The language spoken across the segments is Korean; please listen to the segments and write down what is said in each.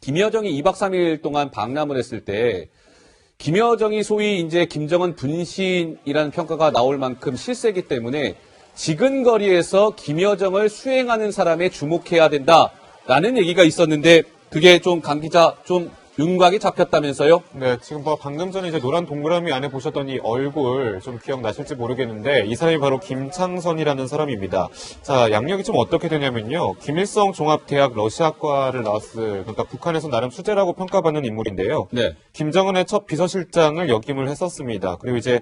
김여정이 2박 3일 동안 방남을 했을 때 김여정이 소위 이제 김정은 분신이라는 평가가 나올 만큼 실세기 때문에 지근거리에서 김여정을 수행하는 사람에 주목해야 된다라는 얘기가 있었는데 그게 좀 강 기자 좀 윤곽이 잡혔다면서요? 네, 지금 방금 전에 이제 노란 동그라미 안에 보셨던 이 얼굴 좀 기억나실지 모르겠는데 이 사람이 바로 김창선이라는 사람입니다. 자, 양력이 좀 어떻게 되냐면요. 김일성 종합대학 러시아과를 나왔을, 그러니까 북한에서 나름 수재라고 평가받는 인물인데요. 네. 김정은의 첫 비서실장을 역임을 했었습니다. 그리고 이제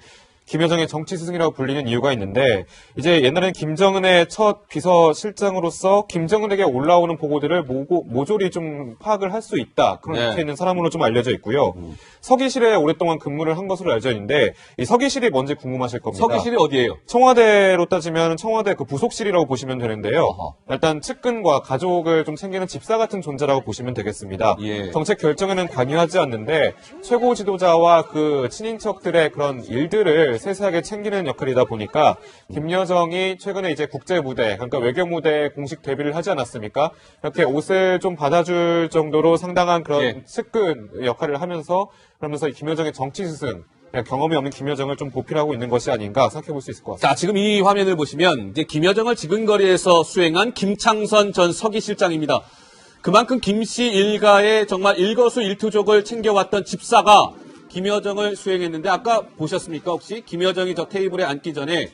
김여정의 정치 스승이라고 불리는 이유가 있는데 이제 옛날에는 김정은의 첫 비서실장으로서 김정은에게 올라오는 보고들을 모조리 좀 파악을 할 수 있다. 그런 네. 위치에 있는 사람으로 좀 알려져 있고요. 서기실에 오랫동안 근무를 한 것으로 알려져 있는데 이 서기실이 뭔지 궁금하실 겁니다. 서기실이 어디예요? 청와대로 따지면 청와대 그 부속실이라고 보시면 되는데요. 어허. 일단 측근과 가족을 좀 챙기는 집사 같은 존재라고 보시면 되겠습니다. 예. 정책 결정에는 관여하지 않는데 최고 지도자와 그 친인척들의 그런 일들을 세세하게 챙기는 역할이다 보니까 김여정이 최근에 이제 국제 무대, 그러니까 외교 무대에 공식 데뷔를 하지 않았습니까? 이렇게 옷을 좀 받아줄 정도로 상당한 그런 예. 측근 역할을 하면서 그러면서 이 김여정의 정치 스승, 경험이 없는 김여정을 좀 보필하고 있는 것이 아닌가 생각해 볼 수 있을 것 같습니다. 자, 지금 이 화면을 보시면 이제 김여정을 지근거리에서 수행한 김창선 전 서기실장입니다. 그만큼 김씨 일가의 정말 일거수일투족을 챙겨왔던 집사가 김여정을 수행했는데 아까 보셨습니까 혹시? 김여정이 저 테이블에 앉기 전에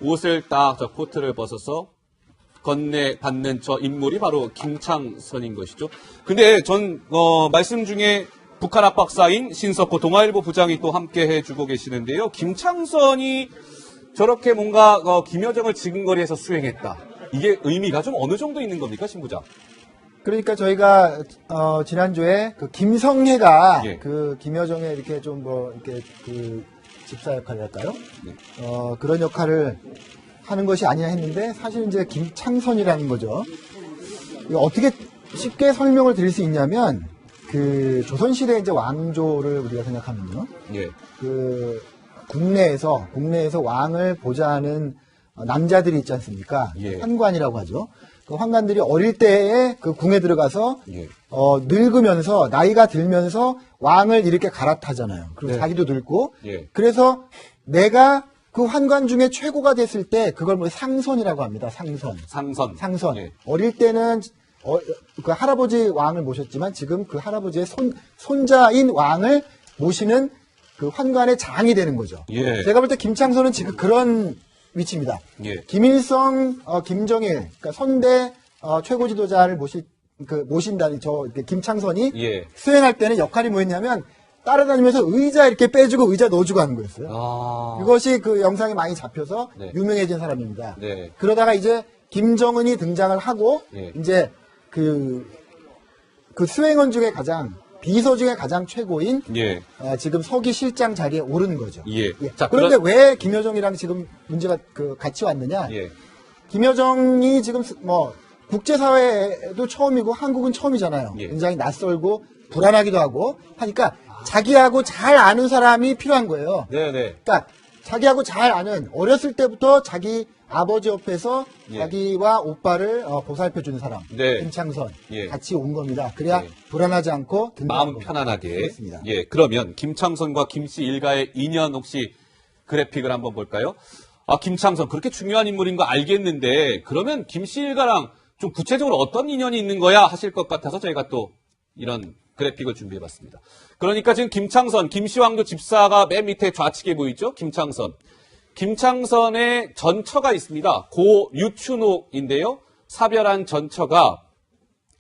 옷을 딱 저 코트를 벗어서 건네받는 저 인물이 바로 김창선인 것이죠. 근데 전 말씀 중에 북한 압박사인 신석호 동아일보 부장이 또 함께 해주고 계시는데요. 김창선이 저렇게 뭔가 김여정을 지근거리에서 수행했다. 이게 의미가 좀 어느 정도 있는 겁니까, 신 부장? 그러니까 저희가 지난주에 그 김성혜가 예. 그 김여정의 이렇게 좀 이렇게 그 집사 역할이랄까요? 네. 그런 역할을 하는 것이 아니냐 했는데 사실 이제 김창선이라는 거죠. 이거 어떻게 쉽게 설명을 드릴 수 있냐면 그 조선시대 이제 왕조를 우리가 생각하면요. 예. 그 국내에서 왕을 보좌하는 남자들이 있지 않습니까? 예. 환관이라고 하죠. 그 환관들이 어릴 때에 그 궁에 들어가서 예. 늙으면서 나이가 들면서 왕을 이렇게 갈아타잖아요. 그리고 네. 자기도 늙고. 예. 그래서 내가 그 환관 중에 최고가 됐을 때 그걸 뭐 상선이라고 합니다. 상선. 예. 어릴 때는 그 할아버지 왕을 모셨지만 지금 그 할아버지의 손자인 왕을 모시는 그 환관의 장이 되는 거죠. 예. 제가 볼 때 김창선은 지금 그런 위치입니다. 예. 김일성, 김정일, 그러니까 선대 최고 지도자를 모신다는 김창선이 예. 수행할 때는 역할이 뭐였냐면 따라다니면서 의자 이렇게 빼주고 의자 넣어주고 하는 거였어요. 아. 그것이 그 영상에 많이 잡혀서 네. 유명해진 사람입니다. 네. 그러다가 이제 김정은이 등장을 하고 예. 이제 그 수행원 중에 비서 중에 가장 최고인 예. 지금 서기 실장 자리에 오르는 거죠. 예. 자, 그런데 왜 김여정이랑 지금 문제가 같이 왔느냐? 예. 김여정이 지금 국제사회도 처음이고 한국은 처음이잖아요. 예. 굉장히 낯설고 불안하기도 하고 하니까 자기하고 잘 아는 사람이 필요한 거예요. 네네. 그러니까 자기하고 잘 아는 어렸을 때부터 자기 아버지 옆에서 예. 자기와 오빠를 보살펴주는 사람 네. 김창선 예. 같이 온 겁니다. 그래야 예. 불안하지 않고 마음 편안하게. 그렇습니다. 예. 그러면 김창선과 김씨 일가의 인연 혹시 그래픽을 한번 볼까요? 아, 김창선 그렇게 중요한 인물인 거 알겠는데 그러면 김씨 일가랑 좀 구체적으로 어떤 인연이 있는 거야 하실 것 같아서 저희가 또 이런 그래픽을 준비해봤습니다. 그러니까 지금 김창선, 김씨왕조 집사가 맨 밑에 좌측에 보이죠? 김창선의 전처가 있습니다. 고 유춘옥인데요. 사별한 전처가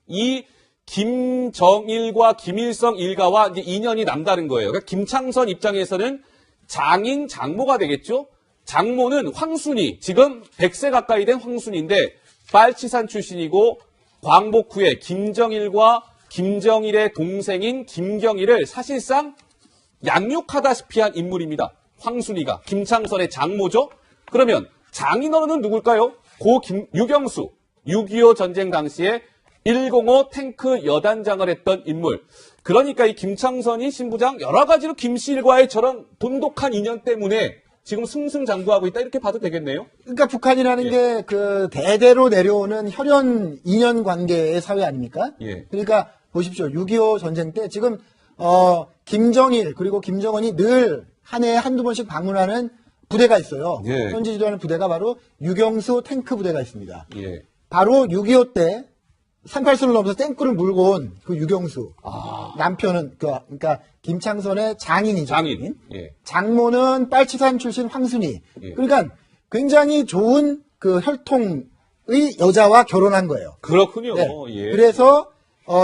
이 김정일과 김일성 일가와 이제 인연이 남다른 거예요. 그러니까 김창선 입장에서는 장인 장모가 되겠죠. 장모는 황순이, 지금 100세 가까이 된 황순인데 빨치산 출신이고 광복 후에 김정일의 동생인 김경일을 사실상 양육하다시피 한 인물입니다. 황순이가 김창선의 장모죠. 그러면 장인어른은 누굴까요? 고 유경수, 6.25 전쟁 당시에 105 탱크 여단장을 했던 인물. 그러니까 이 김창선이 신부장 여러 가지로 김씨일과의 저런 돈독한 인연 때문에 지금 승승장구하고 있다 이렇게 봐도 되겠네요. 그러니까 북한이라는 예. 게 그 대대로 내려오는 혈연 인연 관계의 사회 아닙니까? 예. 그러니까 보십시오. 6.25 전쟁 때 지금 김정일 그리고 김정은이 늘 한 해에 한두 번씩 방문하는 부대가 있어요. 예. 현지 지도하는 부대가 바로 유경수 탱크 부대가 있습니다. 예. 바로 6.25 때 38선을 넘어서 탱크를 물고 온 그 유경수 남편은 그러니까 김창선의 장인이죠. 장인. 예. 장모는 빨치산 출신 황순이. 예. 그러니까 굉장히 좋은 그 혈통의 여자와 결혼한 거예요. 그렇군요. 네. 예. 그래서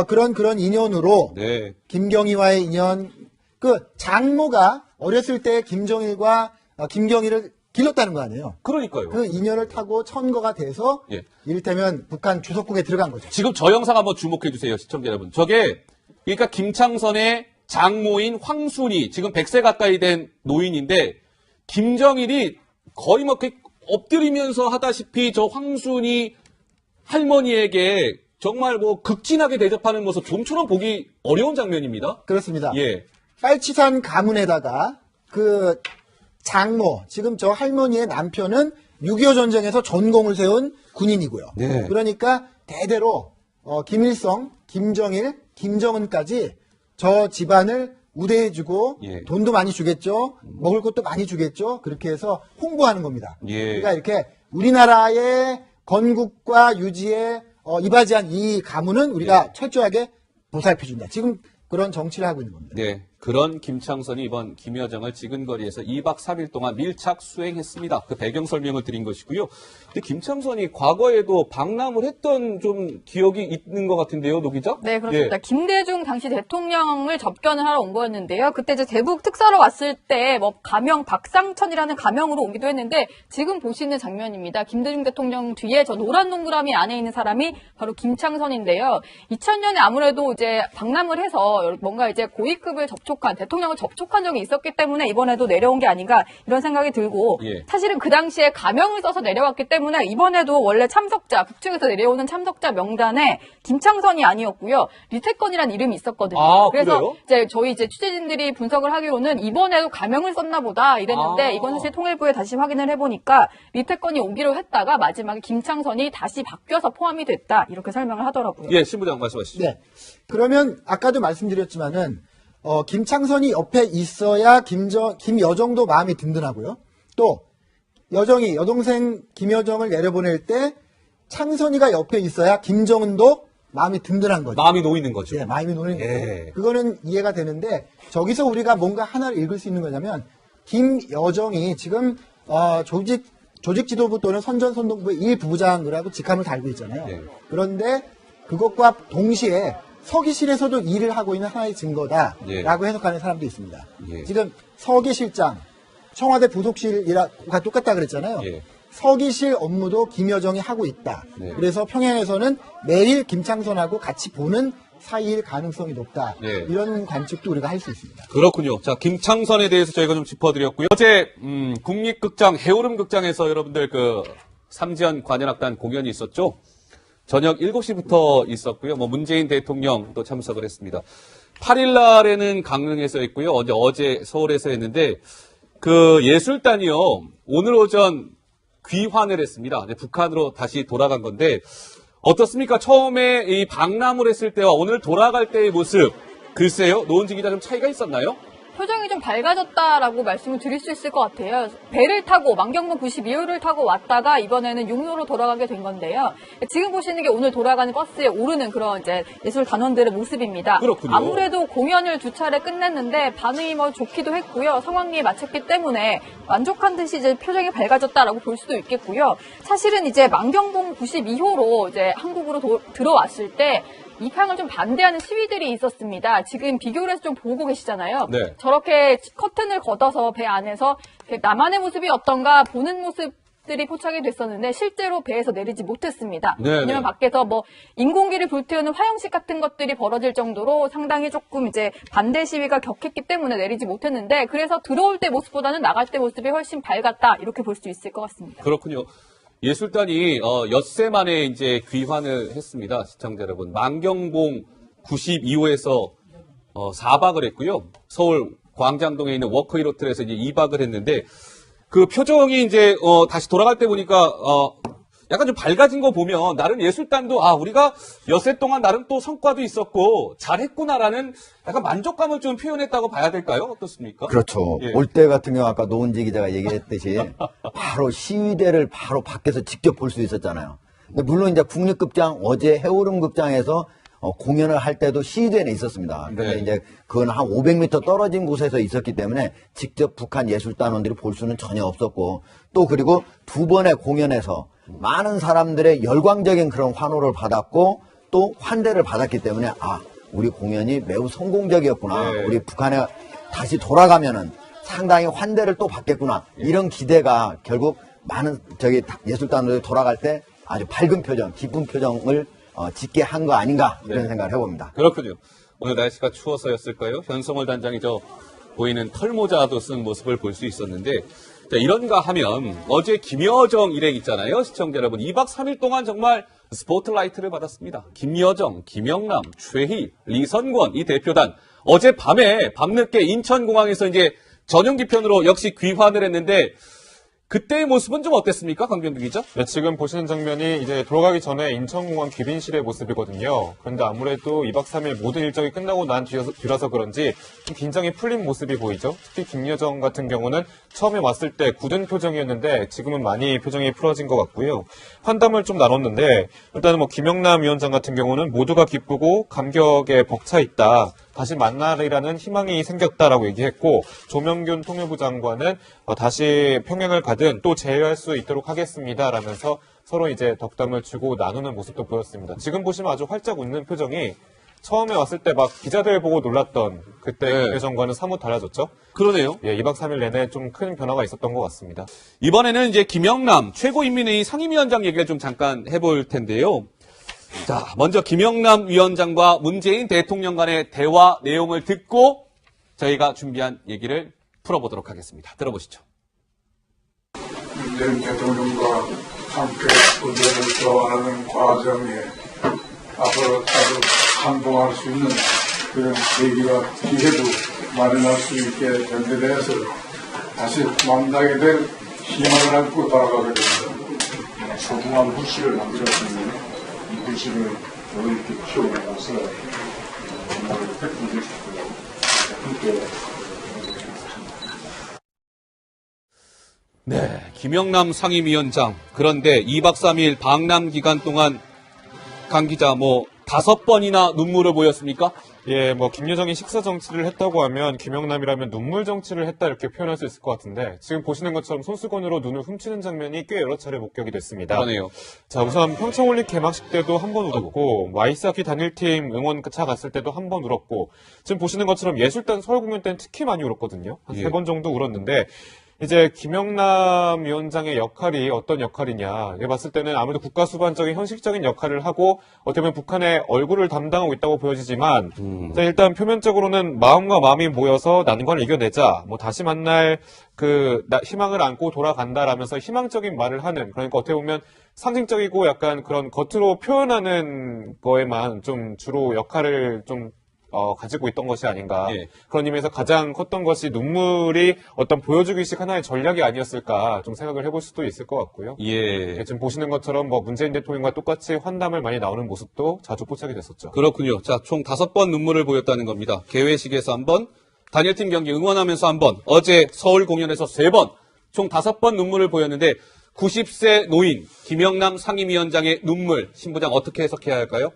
그런 인연으로 네. 김경희와의 인연, 그 장모가 어렸을 때 김정일과 김경희를 길렀다는 거 아니에요. 그러니까요. 그 인연을 타고 천거가 돼서 예. 이를테면 북한 주석국에 들어간 거죠. 지금 저 영상 한번 주목해 주세요, 시청자 여러분. 저게 그러니까 김창선의 장모인 황순이 지금 100세 가까이 된 노인인데 김정일이 거의 뭐 이렇게 엎드리면서 하다시피 저 황순이 할머니에게 정말 뭐 극진하게 대접하는 모습 좀처럼 보기 어려운 장면입니다. 그렇습니다. 예. 빨치산 가문에다가 그 장모, 지금 저 할머니의 남편은 6.25 전쟁에서 전공을 세운 군인이고요. 네. 그러니까 대대로 김일성, 김정일, 김정은까지 저 집안을 우대해주고 예. 돈도 많이 주겠죠. 먹을 것도 많이 주겠죠. 그렇게 해서 홍보하는 겁니다. 예. 그러니까 이렇게 우리나라의 건국과 유지에 이바지한 이 가문은 우리가 예. 철저하게 보살펴준다. 지금 그런 정치를 하고 있는 겁니다. 네. 그런 김창선이 이번 김여정을 지근거리에서 2박 3일 동안 밀착 수행했습니다. 그 배경 설명을 드린 것이고요. 근데 김창선이 과거에도 방남을 했던 좀 기억이 있는 것 같은데요, 노 기자? 네, 그렇습니다. 예. 김대중 당시 대통령을 접견을 하러 온 거였는데요. 그때 이제 대북 특사로 왔을 때 뭐 가명 박상천이라는 가명으로 오기도 했는데 지금 보시는 장면입니다. 김대중 대통령 뒤에 저 노란 동그라미 안에 있는 사람이 바로 김창선인데요. 2000년에 아무래도 이제 방남을 해서 뭔가 이제 고위급을 대통령을 접촉한 적이 있었기 때문에 이번에도 내려온 게 아닌가 이런 생각이 들고 예. 사실은 그 당시에 가명을 써서 내려왔기 때문에 이번에도 원래 참석자, 북측에서 내려오는 참석자 명단에 김창선이 아니었고요. 리태건이라는 이름이 있었거든요. 아, 그래서 그래요? 이제 저희 취재진들이 분석을 하기로는 이번에도 가명을 썼나 보다 이랬는데 아. 이건 사실 통일부에 다시 확인을 해보니까 리태건이 오기로 했다가 마지막에 김창선이 다시 바뀌어서 포함이 됐다 이렇게 설명을 하더라고요. 예, 신부장 말씀하시죠. 네. 그러면 아까도 말씀드렸지만은 김창선이 옆에 있어야 김여정도 마음이 든든하고요. 또 여동생 김여정을 내려보낼 때 창선이가 옆에 있어야 김정은도 마음이 든든한 거죠. 마음이 놓이는 거죠. 예, 마음이 놓이는 거죠. 예. 그거는 이해가 되는데 저기서 우리가 뭔가 하나를 읽을 수 있는 거냐면 김여정이 지금 조직 지도부 또는 선전선동부의 1부부장이라고 직함을 달고 있잖아요. 예. 그런데 그것과 동시에 서기실에서도 일을 하고 있는 하나의 증거다라고 예. 해석하는 사람도 있습니다. 예. 지금 서기실장, 청와대 부속실이랑 똑같다 그랬잖아요. 예. 서기실 업무도 김여정이 하고 있다. 네. 그래서 평양에서는 매일 김창선하고 같이 보는 사이일 가능성이 높다. 네. 이런 관측도 우리가 할 수 있습니다. 그렇군요. 자, 김창선에 대해서 저희가 좀 짚어드렸고요. 어제 국립극장 해오름극장에서 여러분들 그 삼지연 관현악단 공연이 있었죠. 저녁 7시부터 있었고요. 뭐 문재인 대통령도 참석을 했습니다. 8일 날에는 강릉에서 했고요. 어제 서울에서 했는데 그 예술단이요. 오늘 오전 귀환을 했습니다. 이제 북한으로 다시 돌아간 건데 어떻습니까? 처음에 이 방남을 했을 때와 오늘 돌아갈 때의 모습 글쎄요. 노은지 기자 좀 차이가 있었나요? 표정이 좀 밝아졌다라고 말씀을 드릴 수 있을 것 같아요. 배를 타고 만경동 92호를 타고 왔다가 이번에는 육로로 돌아가게 된 건데요. 지금 보시는 게 오늘 돌아가는 버스에 오르는 그런 이제 예술 단원들의 모습입니다. 그렇군요. 아무래도 공연을 2차례 끝냈는데 반응이 뭐 좋기도 했고요. 성황리에 마쳤기 때문에 만족한 듯이 이제 표정이 밝아졌다라고 볼 수도 있겠고요. 사실은 이제 만경동 92호로 이제 한국으로 들어왔을 때 입항을 좀 반대하는 시위들이 있었습니다. 지금 비교를 해서 좀 보고 계시잖아요. 네. 저렇게 커튼을 걷어서 배 안에서 나만의 모습이 어떤가 보는 모습들이 포착이 됐었는데 실제로 배에서 내리지 못했습니다. 네, 왜냐면 네. 밖에서 뭐 인공기를 불태우는 화형식 같은 것들이 벌어질 정도로 상당히 조금 이제 반대 시위가 격했기 때문에 내리지 못했는데 그래서 들어올 때 모습보다는 나갈 때 모습이 훨씬 밝았다 이렇게 볼 수 있을 것 같습니다. 그렇군요. 예술단이 엿새 만에 이제 귀환을 했습니다. 시청자 여러분. 만경동 92호에서 4박을 했고요. 서울 광장동에 있는 워커힐 호텔에서 이제 2박을 했는데 그 표정이 이제 다시 돌아갈 때 보니까 약간 좀 밝아진 거 보면 나름 예술단도 아 우리가 엿새 동안 나름 또 성과도 있었고 잘했구나라는 약간 만족감을 좀 표현했다고 봐야 될까요? 어떻습니까? 그렇죠. 예. 올 때 같은 경우 아까 노은지 기자가 얘기했듯이 바로 시위대를 바로 밖에서 직접 볼 수 있었잖아요. 근데 물론 이제 국립극장 어제 해오름극장에서 공연을 할 때도 시위대는 있었습니다. 근데 네. 이제 그건 한 500m 떨어진 곳에서 있었기 때문에 직접 북한 예술단원들이 볼 수는 전혀 없었고 또 그리고 두 번의 공연에서 많은 사람들의 열광적인 그런 환호를 받았고 또 환대를 받았기 때문에 아 우리 공연이 매우 성공적이었구나. 네. 우리 북한에 다시 돌아가면은 상당히 환대를 또 받겠구나. 이런 기대가 결국 많은 예술단원들이 돌아갈 때 아주 밝은 표정, 기쁜 표정을 짓게 한 거 아닌가 이런 네. 생각을 해봅니다. 그렇군요. 오늘 날씨가 추워서였을까요? 현성월 단장이 저 보이는 털모자도 쓴 모습을 볼 수 있었는데 자, 이런가 하면 어제 김여정 일행 있잖아요. 시청자 여러분 2박 3일 동안 정말 스포트라이트를 받았습니다. 김여정, 김영남, 최희, 리선권 이 대표단 어젯밤에 밤늦게 인천공항에서 이제 전용기편으로 역시 귀환을 했는데 그때의 모습은 좀 어땠습니까? 강병규 기자? 네, 지금 보시는 장면이 이제 돌아가기 전에 인천공항 귀빈실의 모습이거든요. 그런데 아무래도 2박 3일 모든 일정이 끝나고 난 뒤라서 그런지 좀 긴장이 풀린 모습이 보이죠. 특히 김여정 같은 경우는 처음에 왔을 때 굳은 표정이었는데 지금은 많이 표정이 풀어진 것 같고요. 환담을 좀 나눴는데 일단은 뭐 김영남 위원장 같은 경우는 모두가 기쁘고 감격에 벅차 있다. 다시 만나리라는 희망이 생겼다라고 얘기했고 조명균 통일부 장관은 다시 평양을 가든 또 재회할 수 있도록 하겠습니다 라면서 서로 이제 덕담을 주고 나누는 모습도 보였습니다. 지금 보시면 아주 활짝 웃는 표정이 처음에 왔을 때 막 기자들 보고 놀랐던 그때 네. 김여정과는 사뭇 달라졌죠. 그러네요. 예, 2박 3일 내내 좀 큰 변화가 있었던 것 같습니다. 이번에는 이제 김영남 최고인민회의 상임위원장 얘기를 좀 잠깐 해볼 텐데요. 자, 먼저 김영남 위원장과 문재인 대통령 간의 대화 내용을 듣고 저희가 준비한 얘기를 풀어보도록 하겠습니다. 들어보시죠. 문재인 대통령과 함께 의견을 교환하는 과정에 앞으로 자주 상봉할 수 있는 그런 계기가 기회도 마련할 수 있게 된 데 대해서 다시 만나게 될 희망을 안고 돌아가게 됩니다. 소중한 후식을 남겼습니다. 이 후식을 이렇게 키워나가서 정말 획기적으로 함께 네, 김영남 상임위원장. 그런데 2박 3일 방남 기간 동안 강 기자 5번이나 눈물을 보였습니까? 예, 김여정이 식사 정치를 했다고 하면 김영남이라면 눈물 정치를 했다 이렇게 표현할 수 있을 것 같은데 지금 보시는 것처럼 손수건으로 눈을 훔치는 장면이 꽤 여러 차례 목격이 됐습니다. 그러네요. 자, 우선 평창올림픽 개막식 때도 한 번 울었고 아이스하키 단일팀 응원차 갔을 때도 한 번 울었고 지금 보시는 것처럼 예술단 서울 공연 때는 특히 많이 울었거든요. 한 예. 3번 정도 울었는데 이제 김영남 위원장의 역할이 어떤 역할이냐. 내가 봤을 때는 아무래도 국가수반적인 현실적인 역할을 하고 어떻게 보면 북한의 얼굴을 담당하고 있다고 보여지지만 자, 일단 표면적으로는 마음과 마음이 모여서 난관을 이겨내자. 다시 만날 희망을 안고 돌아간다라면서 희망적인 말을 하는 그러니까 어떻게 보면 상징적이고 약간 그런 겉으로 표현하는 거에만 좀 주로 역할을 좀 가지고 있던 것이 아닌가. 예. 그런 의미에서 가장 컸던 것이 눈물이 어떤 보여주기식 하나의 전략이 아니었을까 좀 생각을 해볼 수도 있을 것 같고요. 예. 지금 보시는 것처럼 문재인 대통령과 똑같이 환담을 많이 나오는 모습도 자주 포착이 됐었죠. 그렇군요. 자, 총 5번 눈물을 보였다는 겁니다. 개회식에서 1번, 단일팀 경기 응원하면서 1번, 어제 서울 공연에서 3번, 총 5번 눈물을 보였는데 90세 노인 김영남 상임위원장의 눈물, 신부장 어떻게 해석해야 할까요?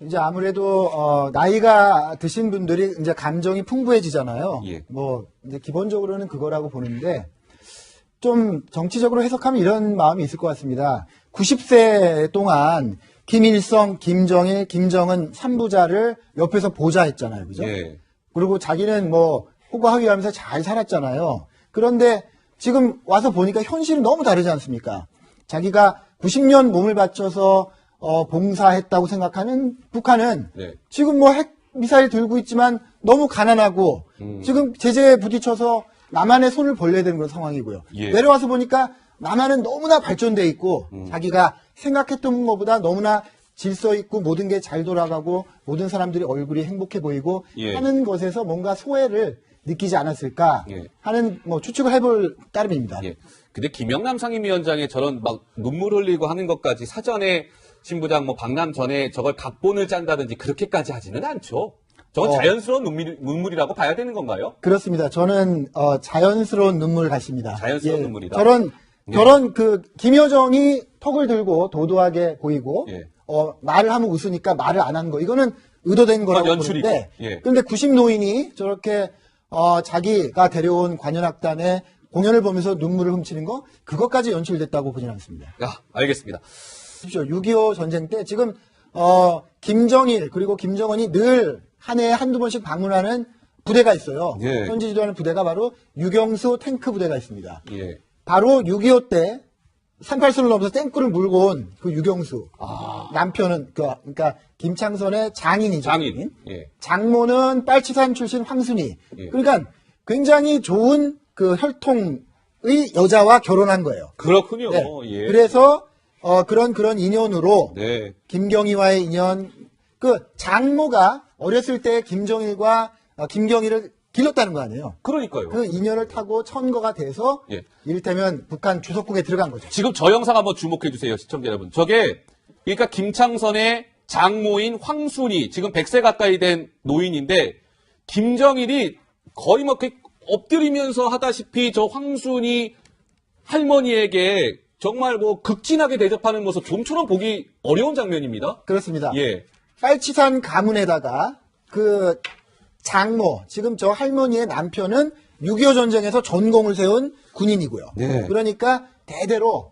이제 아무래도 나이가 드신 분들이 이제 감정이 풍부해지잖아요. 예. 이제 기본적으로는 그거라고 보는데 좀 정치적으로 해석하면 이런 마음이 있을 것 같습니다. 90세 동안 김일성, 김정일, 김정은 3부자를 옆에서 보좌했잖아요. 그죠? 예. 그리고 자기는 호가하위하면서 잘 살았잖아요. 그런데 지금 와서 보니까 현실은 너무 다르지 않습니까? 자기가 90년 몸을 바쳐서 봉사했다고 생각하는 북한은 네. 지금 핵 미사일 들고 있지만 너무 가난하고 지금 제재에 부딪혀서 남한의 손을 벌려야 되는 그런 상황이고요. 예. 내려와서 보니까 남한은 너무나 발전돼 있고 자기가 생각했던 것보다 너무나 질서 있고 모든 게 잘 돌아가고 모든 사람들이 얼굴이 행복해 보이고 예. 하는 것에서 뭔가 소외를 느끼지 않았을까 예. 하는 뭐 추측을 해볼 따름입니다. 예. 근데 김영남 상임위원장의 저런 막 눈물 흘리고 하는 것까지 사전에 신부장 뭐 방남 전에 저걸 각본을 짠다든지 그렇게까지 하지는 않죠. 저건 자연스러운 눈물이라고 봐야 되는 건가요? 그렇습니다. 저는 자연스러운 눈물 같습니다. 자연스러운 눈물이다. 저런 그 김여정이 턱을 들고 도도하게 보이고 예. 말을 하면 웃으니까 말을 안 한 거 이거는 의도된 거라고 연출이고. 보는데 예. 그런데 90노인이 저렇게 자기가 데려온 관현악단의 공연을 보면서 눈물을 훔치는 거 그것까지 연출됐다고 보지는 않습니다. 알겠습니다. 6.25 전쟁 때 지금 김정일 그리고 김정은이 늘 한 해에 한두 번씩 방문하는 부대가 있어요. 예. 현지 지도하는 부대가 바로 유경수 탱크 부대가 있습니다. 예. 바로 6.25 때 38선을 넘어서 땡구를 물고 온 그 유경수 남편은 그러니까 김창선의 장인이죠. 장인. 예. 장모는 빨치산 출신 황순이. 예. 그러니까 굉장히 좋은 그 혈통의 여자와 결혼한 거예요. 그렇군요. 네. 예. 그래서 그런 인연으로 네. 김경희와의 인연 그 장모가 어렸을 때 김정일과 김경희를 길렀다는 거 아니에요. 그러니까요. 그 인연을 타고 천거가 돼서 예. 이를테면 북한 주석국에 들어간 거죠. 지금 저 영상 한번 주목해 주세요, 시청자 여러분. 저게 그러니까 김창선의 장모인 황순이 지금 100세 가까이 된 노인인데 김정일이 거의 뭐 엎드리면서 하다시피 저 황순이 할머니에게 정말 뭐 극진하게 대접하는 모습 좀처럼 보기 어려운 장면입니다. 그렇습니다. 예. 빨치산 가문에다가 그 장모, 지금 저 할머니의 남편은 6.25 전쟁에서 전공을 세운 군인이고요. 네. 그러니까 대대로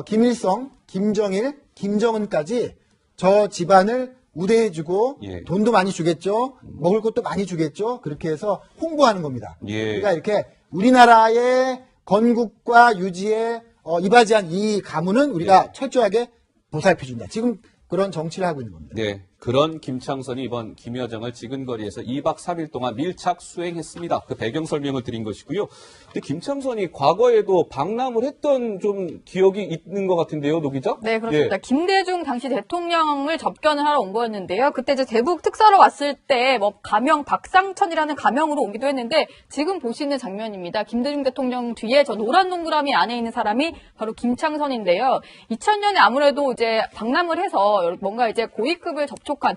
김일성, 김정일, 김정은까지 저 집안을 우대해주고 예. 돈도 많이 주겠죠. 먹을 것도 많이 주겠죠. 그렇게 해서 홍보하는 겁니다. 예. 그러니까 이렇게 우리나라의 건국과 유지에 이바지한 이 가문은 우리가 철저하게 보살펴준다. 지금 그런 정치를 하고 있는 겁니다. 네. 그런 김창선이 이번 김여정을 지근거리에서 2박 3일 동안 밀착 수행했습니다. 그 배경 설명을 드린 것이고요. 근데 김창선이 과거에도 방남을 했던 좀 기억이 있는 것 같은데요, 노 기자? 네, 그렇습니다. 예. 김대중 당시 대통령을 접견을 하러 온 거였는데요. 그때 이제 대북 특사로 왔을 때 뭐 가명 박상천이라는 가명으로 오기도 했는데 지금 보시는 장면입니다. 김대중 대통령 뒤에 저 노란 동그라미 안에 있는 사람이 바로 김창선인데요. 2000년에 아무래도 이제 방남을 해서 뭔가 이제 고위급을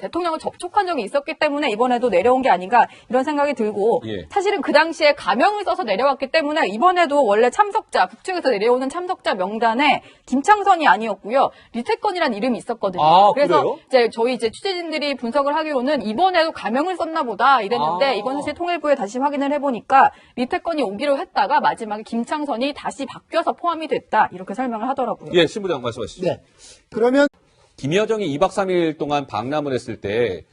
대통령을 접촉한 적이 있었기 때문에 이번에도 내려온 게 아닌가 이런 생각이 들고 예. 사실은 그 당시에 가명을 써서 내려왔기 때문에 이번에도 원래 참석자 북측에서 내려오는 참석자 명단에 김창선이 아니었고요. 리태건이라는 이름이 있었거든요. 아, 그래서 그래요? 이제 저희 취재진들이 분석을 하기로는 이번에도 가명을 썼나 보다 이랬는데 이건 사실 통일부에 다시 확인을 해보니까 리태건이 오기로 했다가 마지막에 김창선이 다시 바뀌어서 포함이 됐다 이렇게 설명을 하더라고요. 예, 신부장 말씀하시죠. 네. 그러면 김여정이 2박 3일 동안 방남을 했을 때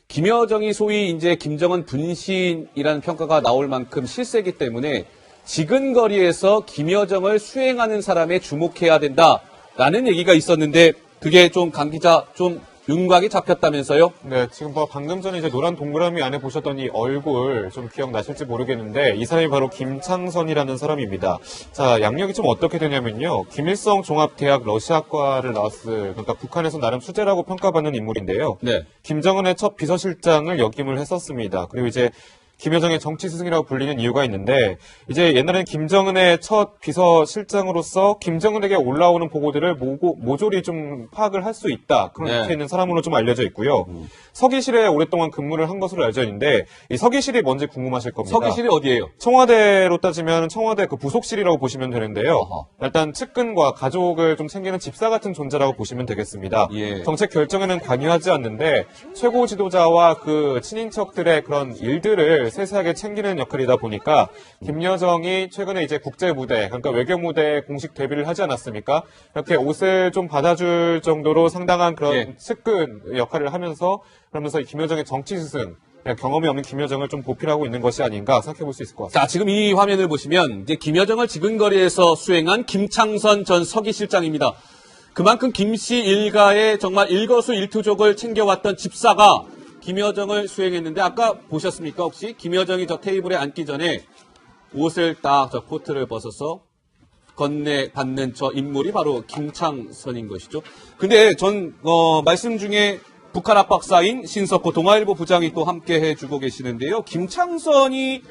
김여정이 소위 이제 김정은 분신이라는 평가가 나올 만큼 실세이기 때문에 지근거리에서 김여정을 수행하는 사람에 주목해야 된다라는 얘기가 있었는데 그게 좀 강 기자 좀 윤곽이 잡혔다면서요? 네, 지금 방금 전에 이제 노란 동그라미 안에 보셨던 이 얼굴 좀 기억나실지 모르겠는데 이 사람이 바로 김창선이라는 사람입니다. 자, 양력이 좀 어떻게 되냐면요. 김일성 종합대학 러시아과를 나왔을, 그러니까 북한에서 나름 수재라고 평가받는 인물인데요. 네. 김정은의 첫 비서실장을 역임을 했었습니다. 그리고 이제 김여정의 정치 스승이라고 불리는 이유가 있는데 이제 옛날에는 김정은의 첫 비서실장으로서 김정은에게 올라오는 보고들을 모조리 좀 파악을 할 수 있다. 그렇게 네. 있는 사람으로 좀 알려져 있고요. 서기실에 오랫동안 근무를 한 것으로 알려져 있는데 이 서기실이 뭔지 궁금하실 겁니다. 서기실이 어디예요? 청와대로 따지면 청와대 그 부속실이라고 보시면 되는데요. 어허. 일단 측근과 가족을 좀 챙기는 집사 같은 존재라고 보시면 되겠습니다. 예. 정책 결정에는 관여하지 않는데 최고 지도자와 그 친인척들의 그런 일들을 세세하게 챙기는 역할이다 보니까 김여정이 최근에 이제 국제 무대, 그러니까 외교 무대에 공식 데뷔를 하지 않았습니까? 이렇게 옷을 좀 받아줄 정도로 상당한 그런 예. 측근 역할을 하면서 그러면서 이 김여정의 정치 스승, 그냥 경험이 없는 김여정을 좀 보필하고 있는 것이 아닌가 생각해 볼 수 있을 것 같습니다. 자, 지금 이 화면을 보시면 이제 김여정을 지근거리에서 수행한 김창선 전 서기실장입니다. 그만큼 김씨 일가의 정말 일거수일투족을 챙겨왔던 집사가 김여정을 수행했는데 아까 보셨습니까? 혹시 김여정이 저 테이블에 앉기 전에 옷을 딱 저 코트를 벗어서 건네받는 저 인물이 바로 김창선인 것이죠. 근데 전 말씀 중에 북한 압박사인 신석호 동아일보 부장이 또 함께 해주고 계시는데요. 김창선이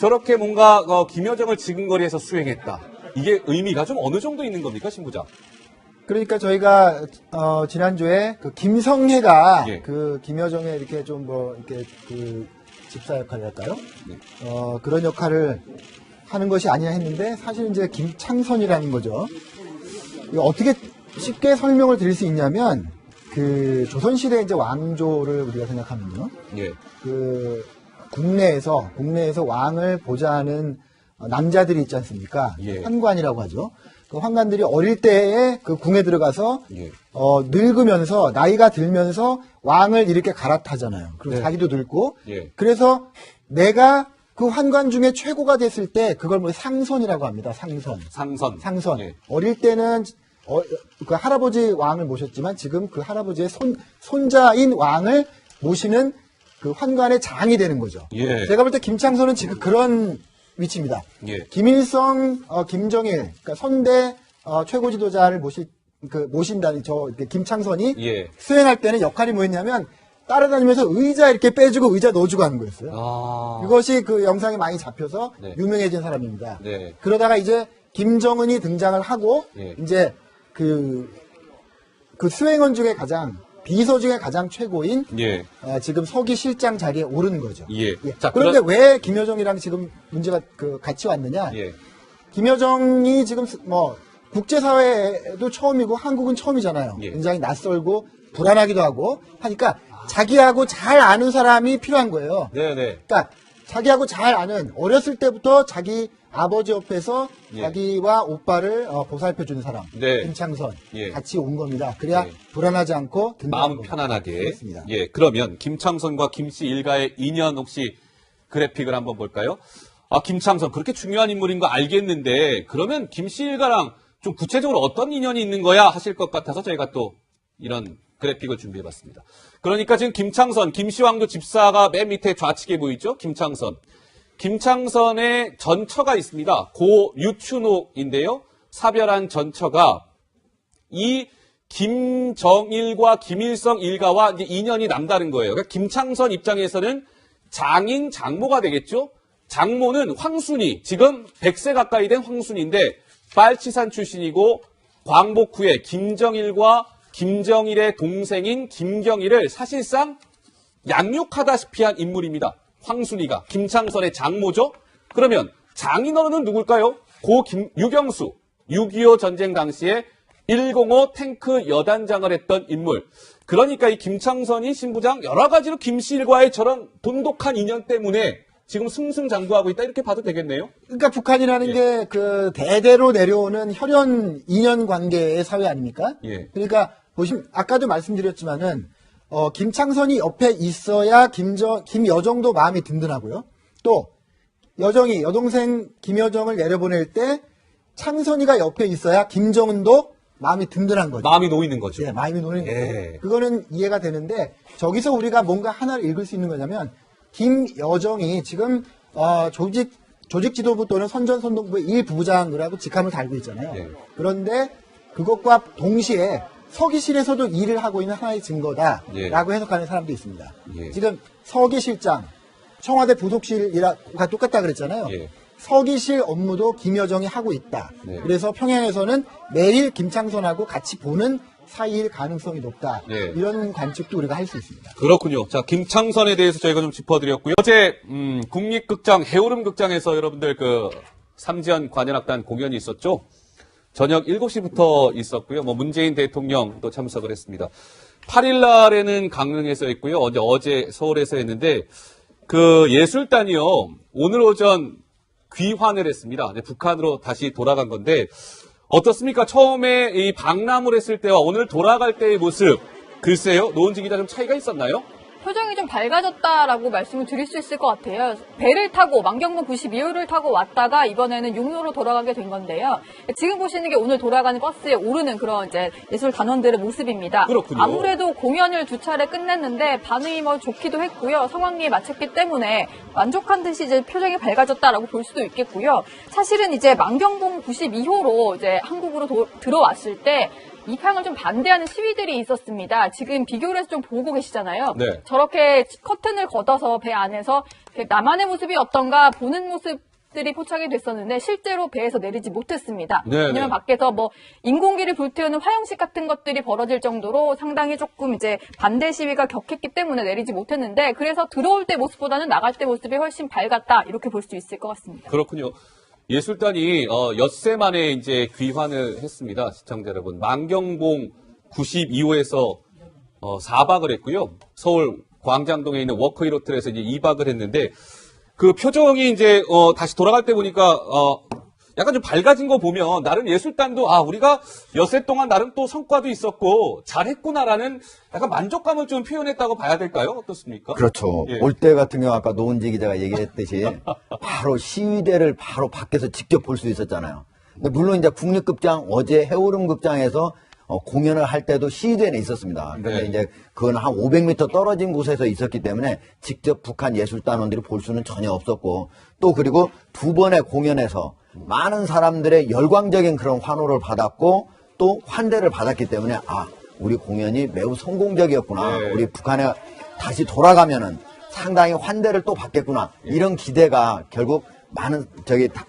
저렇게 뭔가 김여정을 지근거리에서 수행했다. 이게 의미가 좀 어느 정도 있는 겁니까, 신부장? 그러니까 저희가 지난주에 그 김성혜가 예. 그 김여정의 이렇게 좀 이렇게 그 집사 역할이랄까요? 네. 그런 역할을 하는 것이 아니냐 했는데 사실 이제 김창선이라는 거죠. 이거 어떻게 쉽게 설명을 드릴 수 있냐면 그 조선시대 이제 왕조를 우리가 생각하면요. 예. 그 국내에서 왕을 보좌하는 남자들이 있지 않습니까? 예. 환관이라고 하죠. 그 환관들이 어릴 때에 그 궁에 들어가서 예. 늙으면서 나이가 들면서 왕을 이렇게 갈아타잖아요. 그리고 네. 자기도 늙고. 예. 그래서 내가 그 환관 중에 최고가 됐을 때 그걸 뭐 상선이라고 합니다. 상선. 예. 어릴 때는 그 할아버지 왕을 모셨지만 지금 그 할아버지의 손자인 왕을 모시는 그 환관의 장이 되는 거죠. 예. 제가 볼 때 김창선은 지금 그런 위치입니다. 예. 김일성, 김정일, 그러니까 선대 최고 지도자를 모신다는 김창선이 예. 수행할 때는 역할이 뭐였냐면 따라다니면서 의자 이렇게 빼주고 의자 넣어주고 하는 거였어요. 아. 그것이 그 영상에 많이 잡혀서 네. 유명해진 사람입니다. 네. 그러다가 이제 김정은이 등장을 하고 예. 이제 그 수행원 중에 비서 중에 가장 최고인 예. 지금 서기 실장 자리에 오른 거죠. 예. 예. 자, 그런데 왜 김여정이랑 지금 문제가 같이 왔느냐? 예. 김여정이 지금 국제사회도 처음이고 한국은 처음이잖아요. 예. 굉장히 낯설고 불안하기도 하고 하니까 자기하고 잘 아는 사람이 필요한 거예요. 네네. 그러니까 자기하고 잘 아는 어렸을 때부터 자기 아버지 옆에서 예. 자기와 오빠를 보살펴주는 사람 네. 김창선 예. 같이 온 겁니다. 그래야 예. 불안하지 않고 마음 겁니다. 편안하게. 그렇습니다. 예. 그러면 김창선과 김씨 일가의 인연 혹시 그래픽을 한번 볼까요? 김창선 그렇게 중요한 인물인 거 알겠는데 그러면 김씨 일가랑 좀 구체적으로 어떤 인연이 있는 거야 하실 것 같아서 저희가 또 이런 그래픽을 준비해봤습니다. 그러니까 지금 김창선, 김씨왕조 집사가 맨 밑에 좌측에 보이죠? 김창선의 전처가 있습니다. 고 유춘옥인데요. 사별한 전처가 이 김정일과 김일성 일가와 이제 인연이 남다른 거예요. 그러니까 김창선 입장에서는 장인 장모가 되겠죠. 장모는 황순이, 지금 100세 가까이 된 황순인데 빨치산 출신이고 광복 후에 김정일과 김정일의 동생인 김경일을 사실상 양육하다시피 한 인물입니다. 황순이가 김창선의 장모죠. 그러면 장인어른은 누굴까요? 고 유경수, 6.25 전쟁 당시에 105 탱크 여단장을 했던 인물. 그러니까 이 김창선이 신부장 여러 가지로 김씨일과의 저런 돈독한 인연 때문에 지금 승승장구하고 있다 이렇게 봐도 되겠네요. 그러니까 북한이라는 예. 게 그 대대로 내려오는 혈연 인연 관계의 사회 아닙니까? 예. 그러니까 보시면 아까도 말씀드렸지만은 김창선이 옆에 있어야 김여정도 마음이 든든하고요. 또 여동생 김여정을 내려보낼 때 창선이가 옆에 있어야 김정은도 마음이 든든한 거죠. 마음이 놓이는 거죠. 예, 마음이 놓이는 예. 거고. 그거는 이해가 되는데 저기서 우리가 뭔가 하나를 읽을 수 있는 거냐면 김여정이 지금 조직 지도부 또는 선전선동부의 1부부장을 하고 직함을 달고 있잖아요. 예. 그런데 그것과 동시에 서기실에서도 일을 하고 있는 하나의 증거다라고 예. 해석하는 사람도 있습니다. 예. 지금 서기실장, 청와대 부속실과 똑같다 그랬잖아요. 예. 서기실 업무도 김여정이 하고 있다. 네. 그래서 평양에서는 매일 김창선하고 같이 보는 사이일 가능성이 높다. 네. 이런 관측도 우리가 할 수 있습니다. 그렇군요. 자, 김창선에 대해서 저희가 좀 짚어드렸고요. 어제 국립극장 해오름극장에서 여러분들 그 삼지연 관현악단 공연이 있었죠. 저녁 7시부터 있었고요. 문재인 대통령도 참석을 했습니다. 8일 날에는 강릉에서 했고요. 어제 서울에서 했는데 그 예술단이요. 오늘 오전 귀환을 했습니다. 북한으로 다시 돌아간 건데 어떻습니까? 처음에 이 방남을 했을 때와 오늘 돌아갈 때의 모습 글쎄요. 노은지 기자 좀 차이가 있었나요? 표정이 좀 밝아졌다라고 말씀을 드릴 수 있을 것 같아요. 배를 타고 만경봉 92호를 타고 왔다가 이번에는 육로로 돌아가게 된 건데요. 지금 보시는 게 오늘 돌아가는 버스에 오르는 그런 이제 예술 단원들의 모습입니다. 그렇군요. 아무래도 공연을 2차례 끝냈는데 반응이 좋기도 했고요. 성황리에 마쳤기 때문에 만족한 듯이 이제 표정이 밝아졌다라고 볼 수도 있겠고요. 사실은 이제 만경봉 92호로 이제 한국으로 들어왔을 때 입항을 좀 반대하는 시위들이 있었습니다. 지금 비교를 해서 좀 보고 계시잖아요. 네. 저렇게 커튼을 걷어서 배 안에서 나만의 모습이 어떤가 보는 모습들이 포착이 됐었는데 실제로 배에서 내리지 못했습니다. 네, 왜냐면 네. 밖에서 뭐 인공기를 불태우는 화형식 같은 것들이 벌어질 정도로 상당히 조금 이제 반대 시위가 격했기 때문에 내리지 못했는데 그래서 들어올 때 모습보다는 나갈 때 모습이 훨씬 밝았다 이렇게 볼 수 있을 것 같습니다. 그렇군요. 예술단이 엿새 만에 이제 귀환을 했습니다. 시청자 여러분. 만경봉 92호에서 4박을 했고요. 서울 광장동에 있는 워크힐 호텔에서 이제 2박을 했는데 그 표정이 이제 다시 돌아갈 때 보니까 약간 좀 밝아진 거 보면 나름 예술단도 우리가 엿새 동안 나름 또 성과도 있었고 잘했구나라는 약간 만족감을 좀 표현했다고 봐야 될까요? 어떻습니까? 그렇죠. 예. 올 때 같은 경우 아까 노은지 기자가 얘기했듯이 바로 시위대를 바로 밖에서 직접 볼 수 있었잖아요. 근데 물론 이제 국립극장 어제 해오름극장에서 공연을 할 때도 시위대는 있었습니다. 근데 네. 이제 그건 한 500m 떨어진 곳에서 있었기 때문에 직접 북한 예술단원들이 볼 수는 전혀 없었고 또 그리고 두 번의 공연에서 많은 사람들의 열광적인 그런 환호를 받았고 또 환대를 받았기 때문에 우리 공연이 매우 성공적이었구나. 네. 우리 북한에 다시 돌아가면은 상당히 환대를 또 받겠구나. 이런 기대가 결국 많은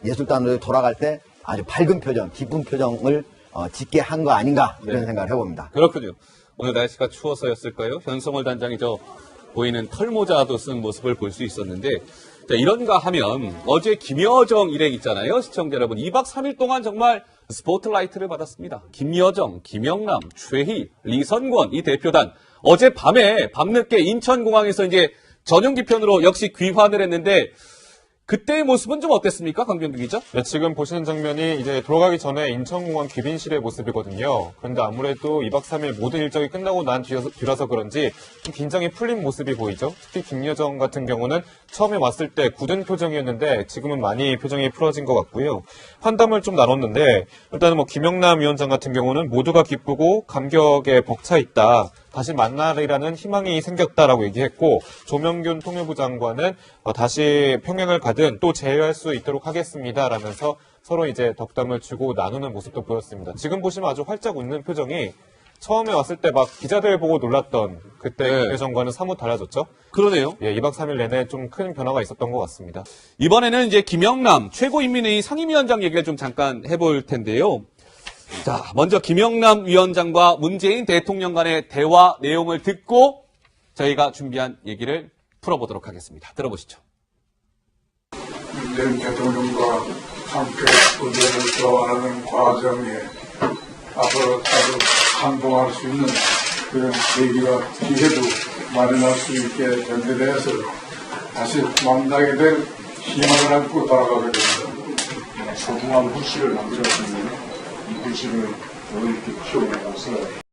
예술단원들이 돌아갈 때 아주 밝은 표정, 기쁜 표정을 짓게 한 거 아닌가 이런 네. 생각을 해봅니다. 그렇군요. 오늘 날씨가 추워서였을까요? 현성월 단장이 보이는 털모자도 쓴 모습을 볼 수 있었는데 자, 이런가 하면 어제 김여정 일행 있잖아요. 시청자 여러분. 2박 3일 동안 정말 스포트라이트를 받았습니다. 김여정, 김영남, 최희, 리선권 이 대표단 어젯밤에 밤늦게 인천공항에서 이제 전용기편으로 역시 귀환을 했는데 그때의 모습은 좀 어땠습니까? 강병규 기자? 네, 지금 보시는 장면이 이제 돌아가기 전에 인천공항 귀빈실의 모습이거든요. 그런데 아무래도 2박 3일 모든 일정이 끝나고 난 뒤라서 그런지 좀 긴장이 풀린 모습이 보이죠. 특히 김여정 같은 경우는 처음에 왔을 때 굳은 표정이었는데 지금은 많이 표정이 풀어진 것 같고요. 환담을 좀 나눴는데 일단은 뭐 김영남 위원장 같은 경우는 모두가 기쁘고 감격에 벅차 있다. 다시 만나리라는 희망이 생겼다라고 얘기했고 조명균 통일부 장관은 다시 평양을 가든 또 재회할 수 있도록 하겠습니다라면서 서로 이제 덕담을 주고 나누는 모습도 보였습니다. 지금 보시면 아주 활짝 웃는 표정이 처음에 왔을 때 막 기자들 보고 놀랐던 그때 네. 김여정과는 사뭇 달라졌죠. 그러네요. 예, 2박 3일 내내 좀 큰 변화가 있었던 것 같습니다. 이번에는 이제 김영남 최고인민회의 상임위원장 얘기를 좀 잠깐 해볼 텐데요. 자, 먼저 김영남 위원장과 문재인 대통령 간의 대화 내용을 듣고 저희가 준비한 얘기를 풀어보도록 하겠습니다. 들어보시죠. 문재인 대통령과 함께 의견을 교환하는 과정에 앞으로 자주 한동할 수 있는 그런 계기가 기회도 마련할 수 있게 된 데 대해서 다시 만나게 될 희망을 안고 돌아가게 됩니다. 소중한 후시를 남겼으니 이 후시를 더 이렇게 키워나가서